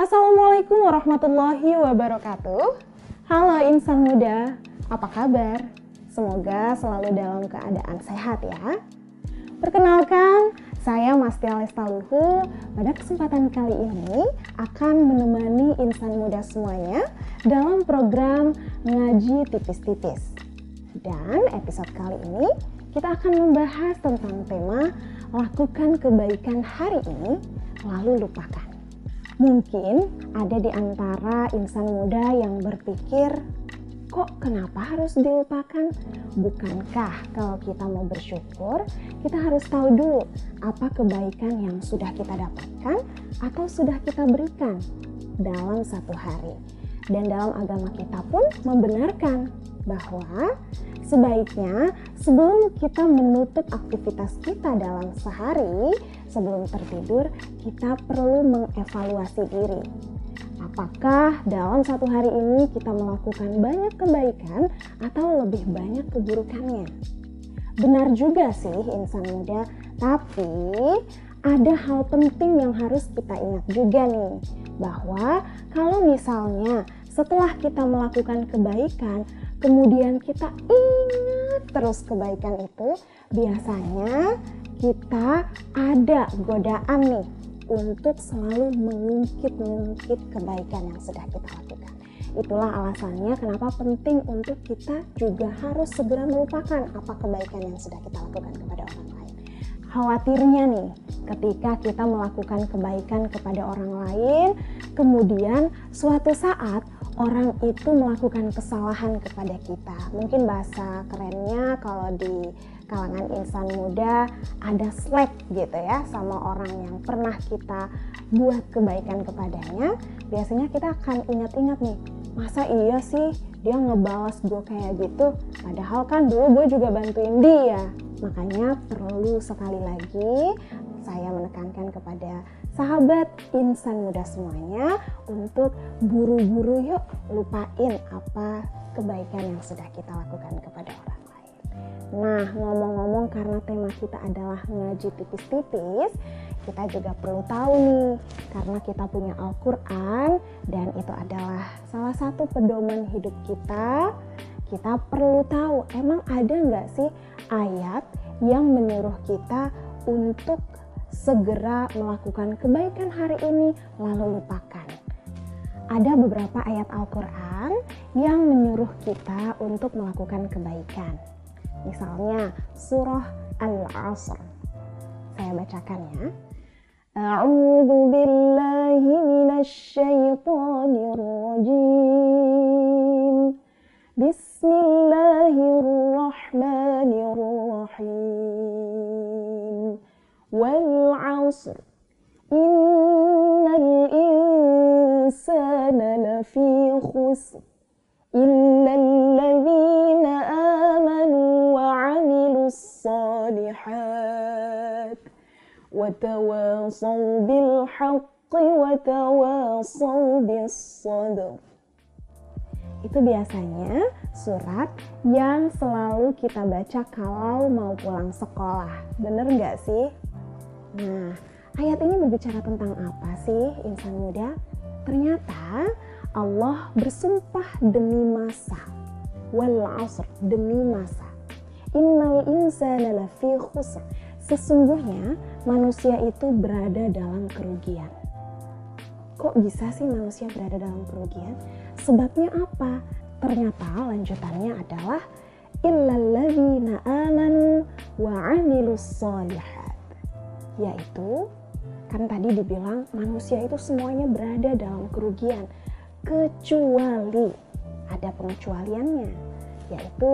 Assalamualaikum warahmatullahi wabarakatuh. Halo insan muda, apa kabar? Semoga selalu dalam keadaan sehat ya. Perkenalkan, saya Mastia Lestaluhu. Pada kesempatan kali ini akan menemani insan muda semuanya dalam program Ngaji Tipis-Tipis. Dan episode kali ini kita akan membahas tentang tema lakukan kebaikan hari ini lalu lupakan. Mungkin ada di antara insan muda yang berpikir, kok kenapa harus dilupakan? Bukankah kalau kita mau bersyukur, kita harus tahu dulu apa kebaikan yang sudah kita dapatkan atau sudah kita berikan dalam satu hari. Dan dalam agama kita pun membenarkan bahwa sebaiknya sebelum kita menutup aktivitas kita dalam sehari, sebelum tertidur, kita perlu mengevaluasi diri. Apakah dalam satu hari ini kita melakukan banyak kebaikan atau lebih banyak keburukannya? Benar juga sih insan muda, tapi ada hal penting yang harus kita ingat juga nih, bahwa kalau misalnya setelah kita melakukan kebaikan, kemudian kita ingat terus kebaikan itu, biasanya kita ada godaan nih untuk selalu mengungkit kebaikan yang sudah kita lakukan. Itulah alasannya kenapa penting untuk kita juga harus segera melupakan apa kebaikan yang sudah kita lakukan kepada orang lain. Khawatirnya nih, ketika kita melakukan kebaikan kepada orang lain, kemudian suatu saat orang itu melakukan kesalahan kepada kita. Mungkin bahasa kerennya kalau di kalangan insan muda ada slack gitu ya, sama orang yang pernah kita buat kebaikan kepadanya. Biasanya kita akan ingat-ingat nih, masa iya sih dia ngebalas gue kayak gitu, padahal kan dulu gue juga bantuin dia. Makanya perlu sekali lagi saya menekankan kepada sahabat insan muda semuanya untuk buru-buru yuk lupain apa kebaikan yang sudah kita lakukan kepada orang lain. Nah, ngomong-ngomong karena tema kita adalah ngaji tipis-tipis, kita juga perlu tahu nih, karena kita punya Al-Quran dan itu adalah salah satu pedoman hidup kita. Kita perlu tahu, emang ada nggak sih ayat yang menyuruh kita untuk segera melakukan kebaikan hari ini lalu lupakan? Ada beberapa ayat Al-Quran yang menyuruh kita untuk melakukan kebaikan. Misalnya surah Al-Asr. Saya bacakan ya. A'udzu billahi minasy syaithanir rajim. Bismillahirrahmanirrahim. Wal 'asr. Innal insana lafi khusr. Illal ladzina amanu wa 'amilus shalihat wa tawasaw bil haqqi wa tawasaw bis sabr. Itu biasanya surat yang selalu kita baca kalau mau pulang sekolah. Bener nggak sih? Nah, ayat ini berbicara tentang apa sih insan muda? Ternyata Allah bersumpah demi masa. Wal 'asr, demi masa. Innal insana lafi khusr. Sesungguhnya manusia itu berada dalam kerugian. Kok bisa sih manusia berada dalam kerugian? Sebabnya apa? Ternyata lanjutannya adalah illal ladzina amanu wa 'amilus shalihat. Yaitu kan tadi dibilang manusia itu semuanya berada dalam kerugian, kecuali ada pengecualiannya, yaitu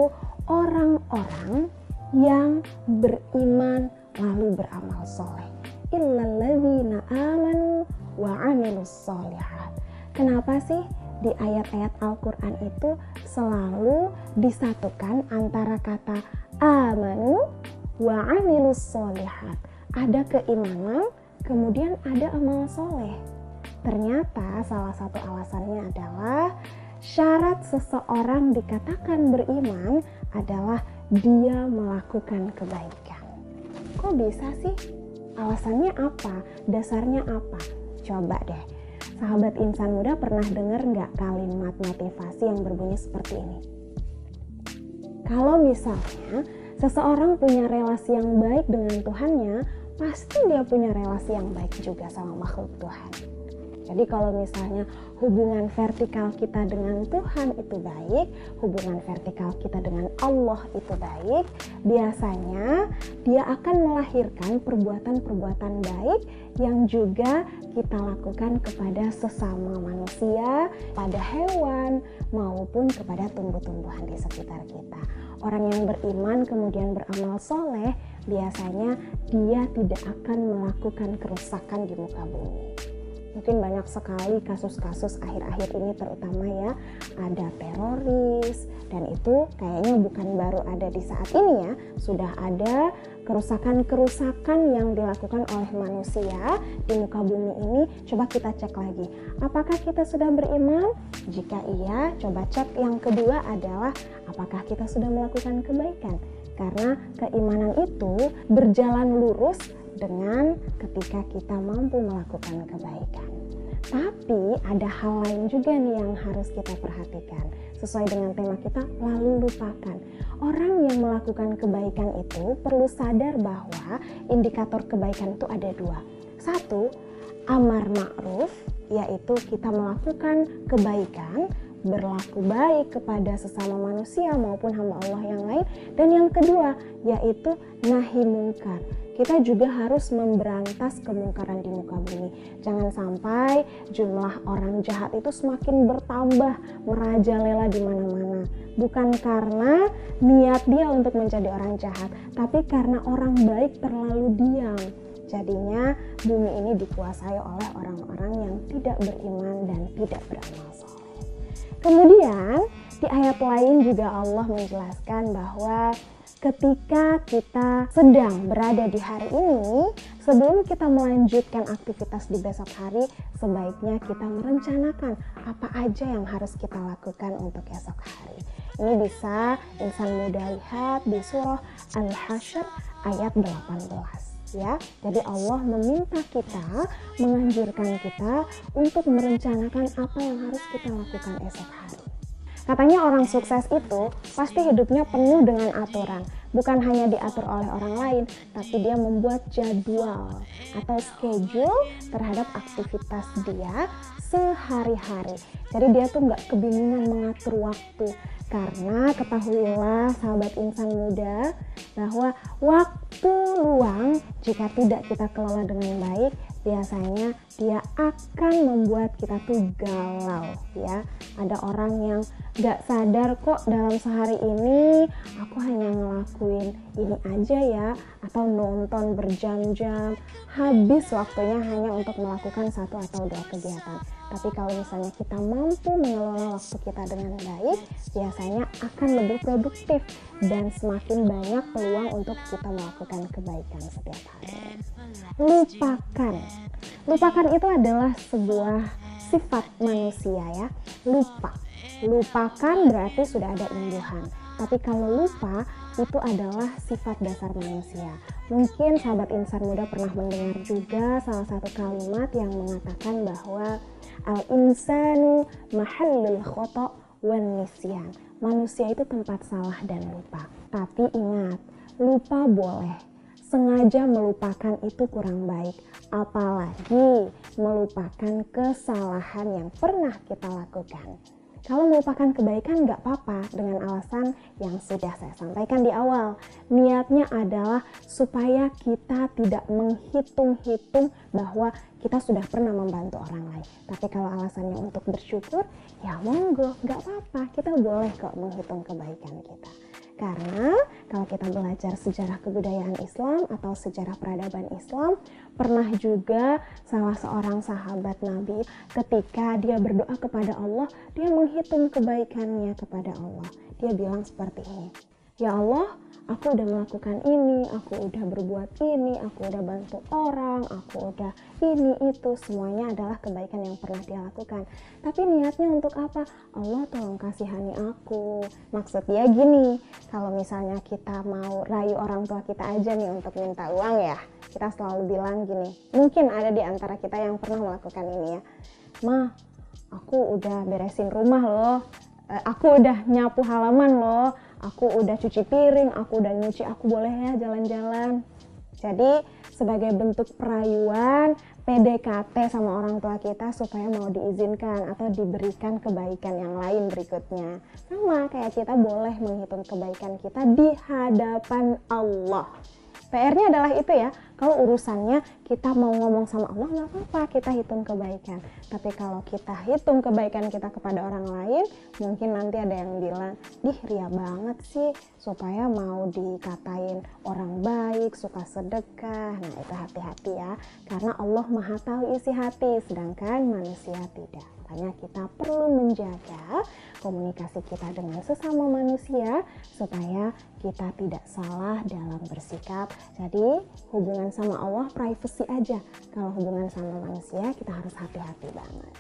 orang-orang yang beriman lalu beramal soleh. Illal ladzina amanu wa 'amilus shalihat. Kenapa sih di ayat-ayat Al-Quran itu selalu disatukan antara kata amanu wa 'amilus shalihat? Ada keimanan, kemudian ada amal soleh. Ternyata salah satu alasannya adalah syarat seseorang dikatakan beriman adalah dia melakukan kebaikan. Kok bisa sih? Alasannya apa? Dasarnya apa? Coba deh sahabat insan muda pernah dengar nggak kalimat motivasi yang berbunyi seperti ini? Kalau misalnya seseorang punya relasi yang baik dengan Tuhannya, pasti dia punya relasi yang baik juga sama makhluk Tuhan. Jadi kalau misalnya hubungan vertikal kita dengan Tuhan itu baik, hubungan vertikal kita dengan Allah itu baik, biasanya dia akan melahirkan perbuatan-perbuatan baik yang juga kita lakukan kepada sesama manusia, pada hewan, maupun kepada tumbuh-tumbuhan di sekitar kita. Orang yang beriman kemudian beramal soleh, biasanya dia tidak akan melakukan kerusakan di muka bumi. Mungkin banyak sekali kasus-kasus akhir-akhir ini terutama ya, ada teroris, dan itu kayaknya bukan baru ada di saat ini ya, sudah ada kerusakan-kerusakan yang dilakukan oleh manusia di muka bumi ini. Coba kita cek lagi, apakah kita sudah beriman? Jika iya, coba cek yang kedua adalah apakah kita sudah melakukan kebaikan? Karena keimanan itu berjalan lurus dengan ketika kita mampu melakukan kebaikan. Tapi ada hal lain juga nih yang harus kita perhatikan. Sesuai dengan tema kita, lalu lupakan. Orang yang melakukan kebaikan itu perlu sadar bahwa indikator kebaikan itu ada dua. Satu, amar ma'ruf, yaitu kita melakukan kebaikan, berlaku baik kepada sesama manusia maupun hamba Allah yang lain. Dan yang kedua, yaitu nahi mungkar. Kita juga harus memberantas kemungkaran di muka bumi. Jangan sampai jumlah orang jahat itu semakin bertambah, merajalela di mana-mana. Bukan karena niat dia untuk menjadi orang jahat, tapi karena orang baik terlalu diam. Jadinya bumi ini dikuasai oleh orang-orang yang tidak beriman dan tidak beramal soleh. Kemudian di ayat lain juga Allah menjelaskan bahwa ketika kita sedang berada di hari ini, sebelum kita melanjutkan aktivitas di besok hari, sebaiknya kita merencanakan apa aja yang harus kita lakukan untuk esok hari. Ini bisa insan muda lihat di surah Al-Hasyr ayat 18. Ya, jadi Allah meminta kita, menganjurkan kita untuk merencanakan apa yang harus kita lakukan esok hari. Katanya orang sukses itu pasti hidupnya penuh dengan aturan. Bukan hanya diatur oleh orang lain, tapi dia membuat jadwal atau schedule terhadap aktivitas dia sehari-hari. Jadi dia tuh nggak kebingungan mengatur waktu. Karena ketahuilah sahabat insan muda bahwa waktu luang jika tidak kita kelola dengan baik, biasanya dia akan membuat kita tuh galau ya. Ada orang yang gak sadar kok dalam sehari ini aku hanya ngelakuin ini aja ya, atau nonton berjam-jam, habis waktunya hanya untuk melakukan satu atau dua kegiatan. Tapi kalau misalnya kita mampu mengelola waktu kita dengan baik, biasanya akan lebih produktif dan semakin banyak peluang untuk kita melakukan kebaikan setiap hari. Lupakan. Lupakan itu adalah sebuah sifat manusia ya. Lupakan berarti sudah ada imbuhan. Tapi kalau lupa itu adalah sifat dasar manusia. Mungkin sahabat insan muda pernah mendengar juga salah satu kalimat yang mengatakan bahwa al-insanu mahallul khata' wan nisyan. Manusia itu tempat salah dan lupa. Tapi ingat, lupa boleh. Sengaja melupakan itu kurang baik. Apalagi melupakan kesalahan yang pernah kita lakukan. Kalau melupakan kebaikan nggak apa-apa dengan alasan yang sudah saya sampaikan di awal. Niatnya adalah supaya kita tidak menghitung-hitung bahwa kita sudah pernah membantu orang lain. Tapi kalau alasannya untuk bersyukur, ya monggo, nggak apa-apa. Kita boleh kok menghitung kebaikan kita. Karena kalau kita belajar sejarah kebudayaan Islam atau sejarah peradaban Islam, pernah juga salah seorang sahabat Nabi ketika dia berdoa kepada Allah, dia menghitung kebaikannya kepada Allah. Dia bilang seperti ini, ya Allah, aku udah melakukan ini, aku udah berbuat ini, aku udah bantu orang, aku udah ini, itu, semuanya adalah kebaikan yang pernah dia lakukan. Tapi niatnya untuk apa? Allah tolong kasihani aku. Maksud dia gini, kalau misalnya kita mau rayu orang tua kita aja nih untuk minta uang ya, kita selalu bilang gini, mungkin ada di antara kita yang pernah melakukan ini ya. "Ma, aku udah beresin rumah loh, aku udah nyapu halaman loh, aku udah cuci piring, aku udah nyuci, aku boleh ya jalan-jalan." Jadi sebagai bentuk perayuan PDKT sama orang tua kita supaya mau diizinkan atau diberikan kebaikan yang lain berikutnya. Sama kayak kita boleh menghitung kebaikan kita di hadapan Allah. PR-nya adalah itu ya, kalau urusannya kita mau ngomong sama Allah nggak apa-apa, kita hitung kebaikan. Tapi kalau kita hitung kebaikan kita kepada orang lain, mungkin nanti ada yang bilang, "Ih, ria banget sih," supaya mau dikatain orang baik, suka sedekah. Nah itu hati-hati ya, karena Allah maha tahu isi hati, sedangkan manusia tidak. Makanya kita perlu menjaga komunikasi kita dengan sesama manusia supaya kita tidak salah dalam bersikap. Jadi hubungan sama Allah privacy aja. Kalau hubungan sama manusia kita harus hati-hati banget.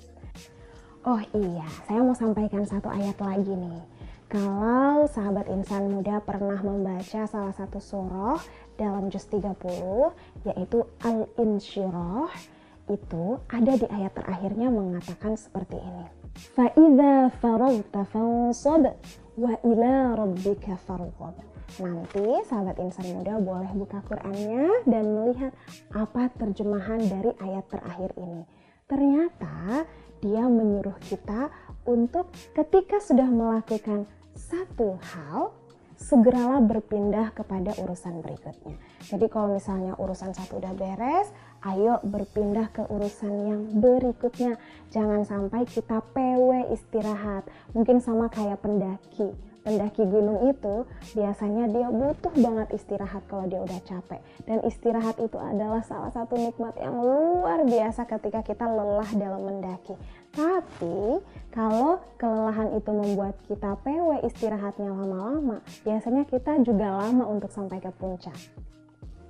Oh iya, saya mau sampaikan satu ayat lagi nih. Kalau sahabat insan muda pernah membaca salah satu surah dalam juz 30 yaitu Al-Insyirah, itu ada di ayat terakhirnya mengatakan seperti ini. Fa'idha faragta fansab wa ila rabbika farghab. Nanti sahabat insan muda boleh buka Qur'annya dan melihat apa terjemahan dari ayat terakhir ini. Ternyata dia menyuruh kita untuk ketika sudah melakukan satu hal, segeralah berpindah kepada urusan berikutnya. Jadi kalau misalnya urusan satu udah beres, ayo berpindah ke urusan yang berikutnya. Jangan sampai kita PW istirahat. Mungkin sama kayak pendaki. Pendaki gunung itu biasanya dia butuh banget istirahat kalau dia udah capek. Dan istirahat itu adalah salah satu nikmat yang luar biasa ketika kita lelah dalam mendaki. Tapi kalau kelelahan itu membuat kita PW istirahatnya lama-lama, biasanya kita juga lama untuk sampai ke puncak.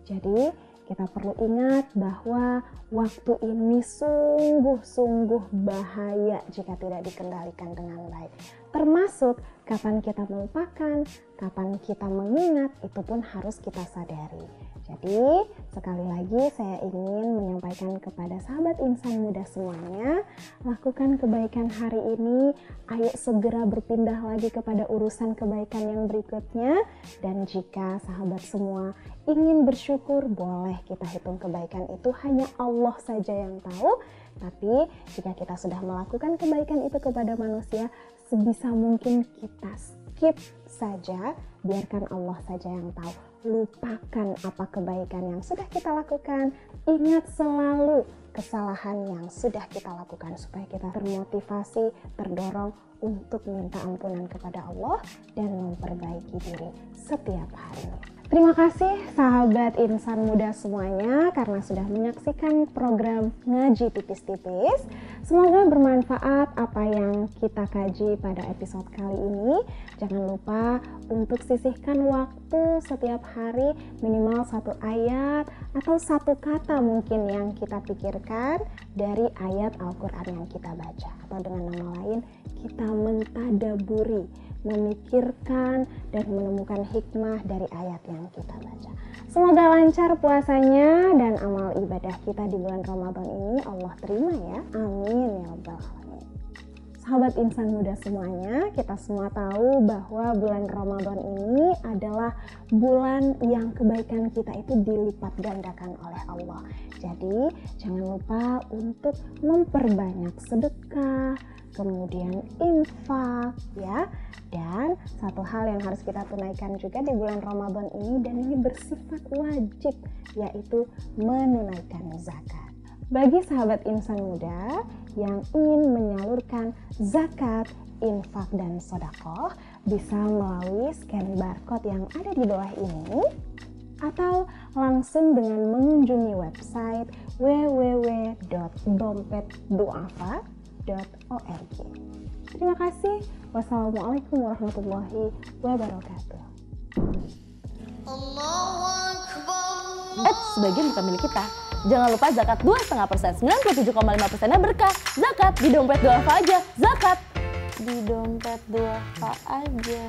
Jadi kita perlu ingat bahwa waktu ini sungguh-sungguh bahaya jika tidak dikendalikan dengan baik. Termasuk kapan kita melupakan, kapan kita mengingat, itu pun harus kita sadari. Jadi sekali lagi saya ingin menyampaikan kepada sahabat insan muda semuanya, lakukan kebaikan hari ini, ayo segera berpindah lagi kepada urusan kebaikan yang berikutnya. Dan jika sahabat semua ingin bersyukur, boleh kita hitung kebaikan itu hanya Allah saja yang tahu. Tapi jika kita sudah melakukan kebaikan itu kepada manusia, sebisa mungkin kita skip saja, biarkan Allah saja yang tahu. Lupakan apa kebaikan yang sudah kita lakukan, ingat selalu kesalahan yang sudah kita lakukan supaya kita termotivasi, terdorong untuk minta ampunan kepada Allah dan memperbaiki diri setiap harinya. Terima kasih sahabat insan muda semuanya karena sudah menyaksikan program Ngaji Tipis-Tipis. Semoga bermanfaat apa yang kita kaji pada episode kali ini. Jangan lupa untuk sisihkan waktu setiap hari minimal satu ayat atau satu kata mungkin yang kita pikirkan dari ayat Al-Quran yang kita baca. Atau dengan nama lain, kita mentadaburi, memikirkan dan menemukan hikmah dari ayat yang kita baca. Semoga lancar puasanya dan amal ibadah kita di bulan Ramadan ini Allah terima ya. Amin ya rabbal alamin. Sahabat insan muda semuanya, kita semua tahu bahwa bulan Ramadan ini adalah bulan yang kebaikan kita itu dilipat gandakan oleh Allah. Jadi jangan lupa untuk memperbanyak sedekah, kemudian infak ya. Dan satu hal yang harus kita tunaikan juga di bulan Ramadan ini dan ini bersifat wajib, yaitu menunaikan zakat. Bagi sahabat insan muda yang ingin menyalurkan zakat, infak, dan sedekah bisa melalui scan barcode yang ada di bawah ini atau langsung dengan mengunjungi website www.dompetduafa.org. Terima kasih. Wassalamualaikum warahmatullahi wabarakatuh. Sebagian bukan milik kita. Jangan lupa zakat 2,5%, 97,5%-nya berkah. Zakat di dompet duafa aja. Zakat di dompet duafa aja.